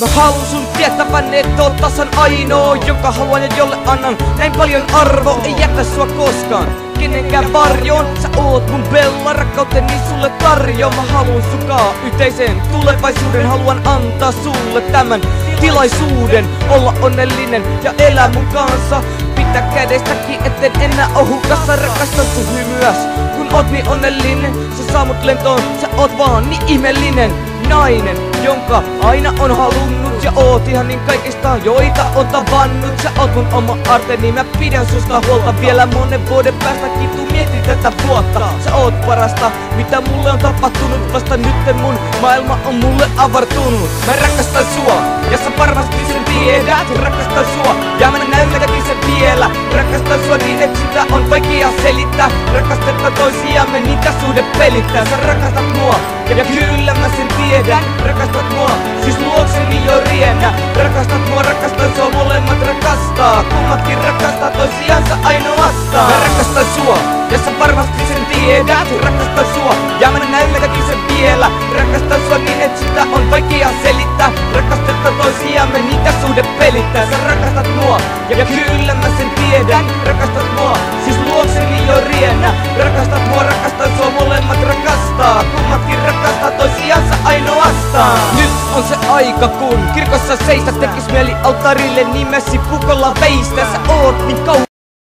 Mä haluun sun tietävän, et oot tasan ainoa, joka haluan ja jolle annan näin paljon arvoa. Ei jätä sua koskaan kenenkään varjoon. Sä oot mun bella, rakkauteni sulle tarjoa. Mä haluun sukaa yhteiseen tulevaisuuden. Haluan antaa sulle tämän tilaisuuden olla onnellinen ja elää mun kanssa. Pitää kädestäkin, etten enää oo hukassa. Rakastan sun hymyäs, kun oot niin onnellinen. Sä saa mut lentoon, sä oot vaan niin ihmeellinen nainen, jonka aina on halunnut. Ja oot ihan niin kaikista, joita on tavannut. Sä oot mun oma arteni, mä pidän susta huolta. Vielä monen vuoden päästäkin tuu mietin tätä vuotta. Sä oot parasta, mitä mulle on tapahtunut. Vasta nytten mun maailma on mulle avartunut. Mä rakastan sua, ja sä varmasti sen tiedät. Rakastan sua, ja mä näytänkin sen vielä. Rakastan sua niin, et sitä on vaikea selittää. Rakastetaan toisiamme, niitä suhde pelittää. Sä rakastat mua, ja kyllä mä sen tiedän. Rakastat mua, siis luokseni jo riennä. Rakastat mua, rakastan sua, molemmat rakastaa. Kummatkin rakastaa toisiansa ainoastaan. Mä rakastan sua, ja sä varmasti sen tiedät. Rakastan sua, ja mä näytänkin sen vielä. Rakastan sua niin, et sitä on vaikea selittää. Rakastetaan toisiamme, niitä suhde pelittää. Sä rakastat mua, ja kyllä mä sen tiedän. Rakastat mua, siis luokseni jo riennä. Rakastat mua, rakastan sua, molemmat rakastaa. Kummatkin rakastaa toisiansa ainoastaan. Nyt on se aika, kun kirkossa seistä. Tekis mieli alttarille nimesi pukolla veistä. Sä oot niin kauan.